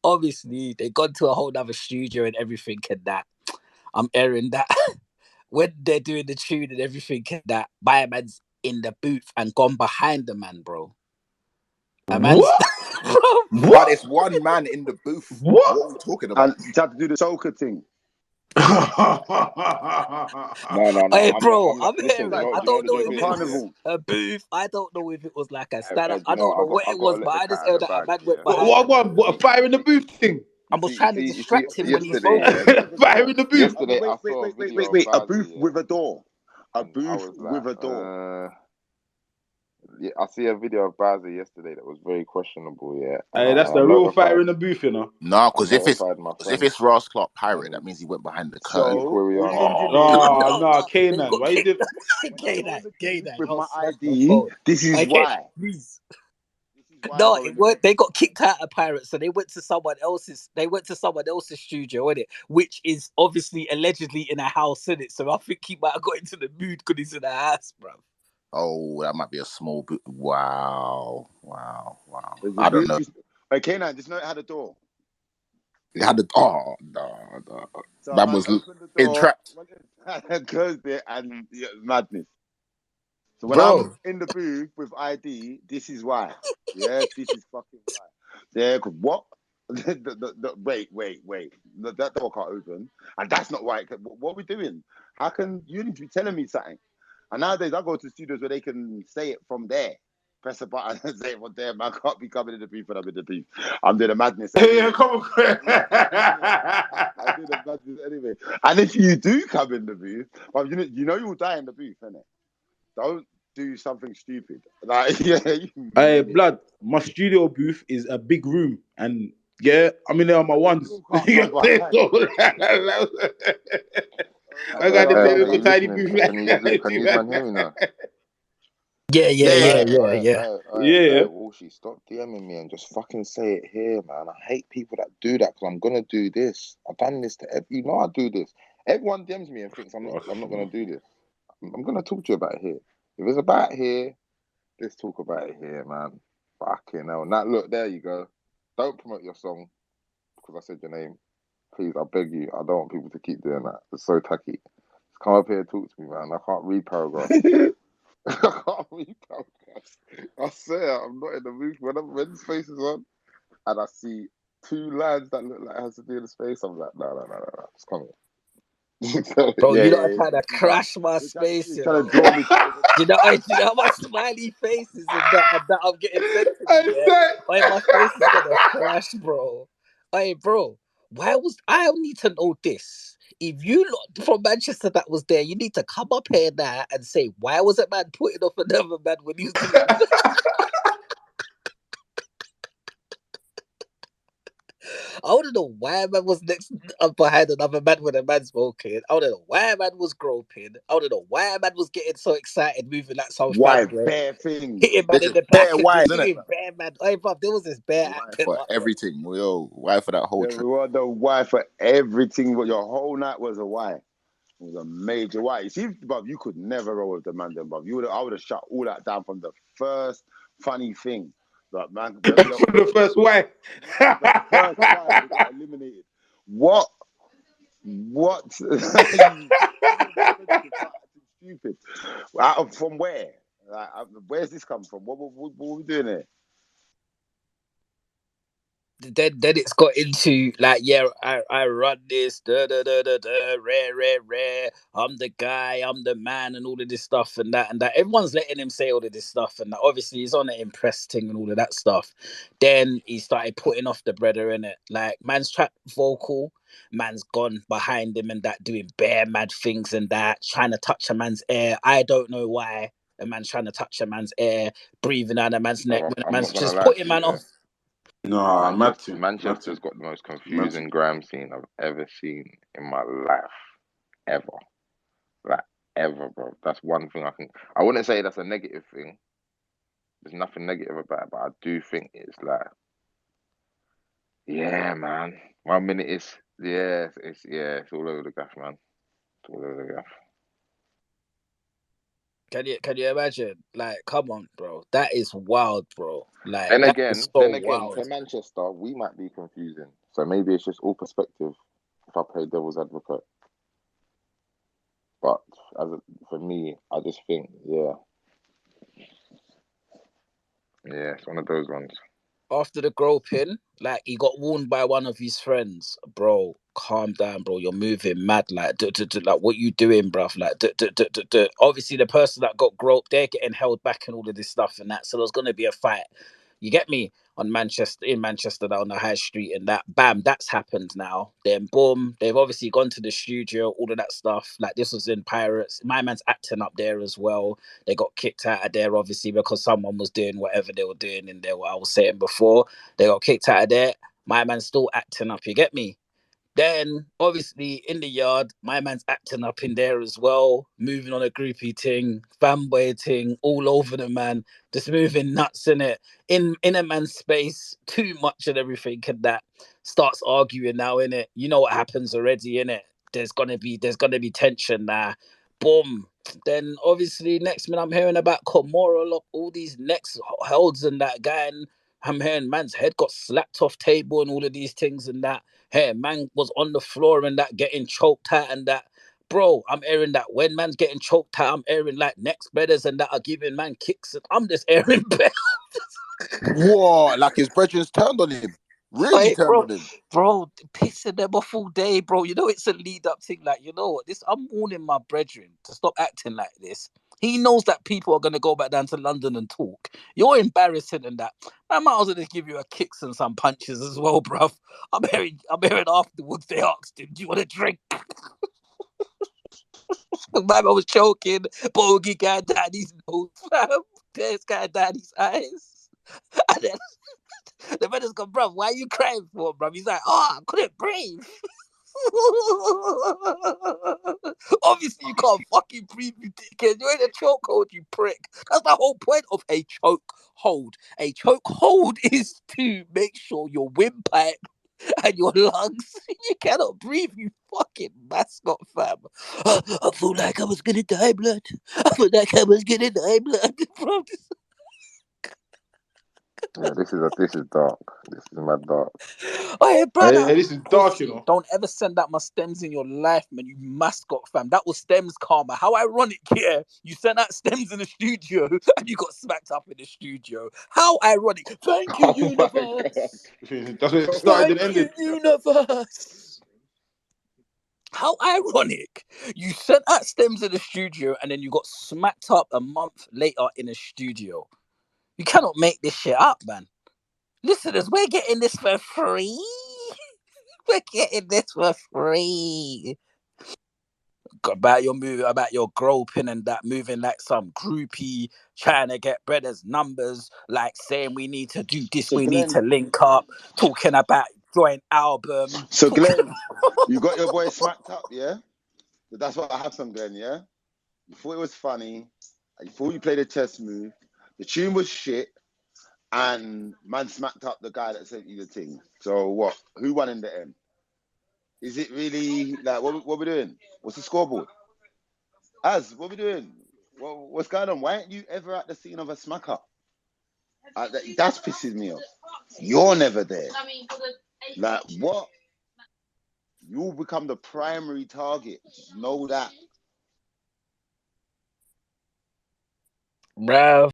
obviously they gone to a whole nother studio and everything and that. I'm airing that when they're doing the tune and everything and that. My man's in the booth and gone behind the man, bro. A man's What? But it's one man in the booth. What are we talking about? And you have to do the choker thing. No. Hey, bro, I'm not. I'm Listen, hearing. I do you know don't what the know joke if is? it was Carnival. a booth. I don't know if it was like a stand up. Do I you know don't know what? what it I was, gotta but let I the just cat out heard of the that a bag. man went Yeah. behind him. What a fire in the booth thing? I was trying to You distract see, him when he was yesterday, vocal. yeah, Fire in the booth. yesterday I saw a video of Wait. A Bazzi, booth yeah, with a door. A and I booth was with a door. yeah, I see a video of Bazzi yesterday that was very questionable, yeah, Hey, that's I the real fire notified, in the booth, you know. No, I because notified my friend. if it's Ross Clark Pirate, And that means he went behind the So curtain. equally all on. engineers. No, They Kanan. got Why you did? gay night. With I'll my smash my ID, phone. this is Okay, why. please. This is why I No, go it in the weren't. booth. They got kicked out of Pirates, so they went to someone else's. They went to someone else's studio, innit? Which is obviously allegedly in a house, innit? So I think he might have got into the mood because he's in a house, bro. Oh, that might be a small boot. Wow. The I don't booth know. is- Okay, now just know it had a door. It had the no. So Man man was opened the door, entrapped. went and closed it, and yeah, madness. So when Bro. I'm in the booth with ID, this is why. Yeah, this is fucking why. Yeah, 'cause what? Wait. That door can't open, and that's not why. What are we doing? How can you need to be telling me something? And nowadays, I go to studios where they can say it from there. Press a button and say it from there. Man, I can't be coming in the booth when I'm in the booth. I'm doing a madness. Yeah, come on. I do the madness anyway. And if you do come in the booth, well, you know you'll die in the booth, innit? Don't do something stupid. Like, yeah, Hey, blood. My studio booth is a big room, and yeah, I'm in there on my ones. Can't come behind. I got the Are little you tiny listening? booth. Can you man hear me now? Yeah. Yeah. Walshy, stop DMing me and just fucking say it here, man. I hate people that do that because I'm gonna do this. I've done this to you know I do this. Everyone DMs me and thinks I'm not gonna do this. I'm gonna talk to you about it here. If it's about here, let's talk about it here, man. Fucking hell. Now look, there you go. Don't promote your song because I said your name. Please, I beg you. I don't want people to keep doing that. It's so tacky. Just come up here and talk to me, man. I can't read paragraphs. I can't read paragraphs. I swear, I'm not in the mood. When the space is on and I see two lines that look like it has to do with the space, I'm like, no. Just come here. Bro, Yeah, you know, I yeah, trying to crash my space, you Trying know. to draw me. Do you know how much smiley faces and that I'm getting sent to me, yeah? I Like, my face is gonna crash, bro. Hey, bro, I need to know this. If you lot from Manchester that was there, you need to come up here now and say, why was that man putting off another man when he was doing I want to know why a man was next up behind another man when a man's smoking. I want to know why a man was groping. I want to know why a man was getting so excited moving like some Why faggot. bare things? Hitting man in Listen, the back bare and wise, just isn't it? hitting bare man. Hey, bruv, there was this bare Why acting for up. everything, yo? Why for that whole Yeah, trip? we want the why for everything. But your whole night was a why. It was a major why. You see, bruv, you could never roll with the man, then, bruv. I would have shut all that down from the first funny thing. But man, from the first wife. the first why we got eliminated. What? Stupid. From where? Like, where's this come from? What are we doing here? Then it's got into like, yeah, I run this, rare. I'm the guy, I'm the man, and all of this stuff and that. Everyone's letting him say all of this stuff and that. Obviously, he's on an impress thing and all of that stuff. Then he started putting off the brother in it. Like, man's trap vocal, man's gone behind him and that, doing bare mad things and that, trying to touch a man's ear. I don't know why a man's trying to touch a man's ear, breathing out a man's neck when a I'm man's not gonna just lie putting to you. man off. No, Manchester's got the most confusing gram scene I've ever seen in my life, ever. Like ever, bro. That's one thing I wouldn't say that's a negative thing. There's nothing negative about it, but I do think it's like, yeah, man. 1 minute it's all over the gaff, man. It's all over the gaff. Can you imagine? Like, come on, bro. That is wild, bro. Like, Then that is again, so then again, wild. for Manchester, we might be confusing. So maybe it's just all perspective. If I play devil's advocate, but for me, I just think, yeah, it's one of those ones. After the groping, like he got warned by one of his friends, bro. Calm down, bro. You're moving mad, like, like what you doing, bruv? Like, obviously the person that got groped, they're getting held back and all of this stuff and that. So there's gonna be a fight. You get me? On Manchester down the high street and that. Bam, that's happened now. Then boom, they've obviously gone to the studio, all of that stuff. Like this was in Pirates. My man's acting up there as well. They got kicked out of there, obviously, because someone was doing whatever they were doing in there. What I was saying before, they got kicked out of there. My man's still acting up. You get me? Then, obviously, in the yard, my man's acting up in there as well, moving on a groupie ting, fanboy ting, all over the man, just moving nuts in it, in a man's space, too much and everything, and that starts arguing now in it. You know what happens already in it. There's gonna be tension now. Boom. Then obviously next minute I'm hearing about Komora, all these next holds and that guy, and I'm hearing man's head got slapped off table and all of these things and that. Hey, man was on the floor and that getting choked out and that. Bro, I'm hearing that when man's getting choked out, I'm hearing like next brothers and that are giving man kicks. And I'm just hearing What? Like his brethren's turned on him. Really Hey, turned on him. bro, pissing them off all day, bro. You know it's a lead up thing. Like, you know what? This I'm warning my brethren to stop acting like this. He knows that people are gonna go back down to London and talk. You're embarrassing and that. I might as well just give you a kicks and some punches as well, bruv. I'm hearing afterwards they asked him, do you want a drink? My man was choking, bogey guy down his nose, fam. This guy down his eyes. And then the brother's gone, bruv, why are you crying for, bruv? He's like, oh, I couldn't breathe. Obviously, you can't fucking breathe, you dickhead. You're in a chokehold, you prick. That's the whole point of a choke hold. A choke hold is to make sure your windpipe and your lungs, you cannot breathe, you fucking mascot, fam. I feel like I was gonna die, blood. I feel like I was gonna die, blood. Bro, Yeah, this is dark. This is mad dark. hey, brother. Hey, this is dark, you Pussy. know. Don't ever send out my stems in your life, man. You mascot, fam. That was stems karma. How ironic, yeah. You sent out stems in the studio and you got smacked up in the studio. How ironic. Thank you, Oh my god. universe. That's where it started and Thank you, ended. universe. How ironic. You sent out stems in the studio and then you got smacked up a month later in a studio. You cannot make this shit up, man. Listeners, we're getting this for free. We're getting this for free. About your movie, about your groping and that, moving like some groupie, trying to get brothers' numbers, like saying we need to do this, So we need to Glenn, link up, talking about joint album, so talking. Glenn, you got your boy smacked up, yeah? That's what happened, Glenn, yeah? You thought it was funny, you thought you played a chess move, the tune was shit, and man smacked up the guy that sent you the thing. So what? Who won in the end? Is it really like what we doing? What's the scoreboard? What we doing? What's going on? Why aren't you ever at the scene of a smack up? That's pissing me off. You're never there. Like what? You'll become the primary target. Know that. Bruv.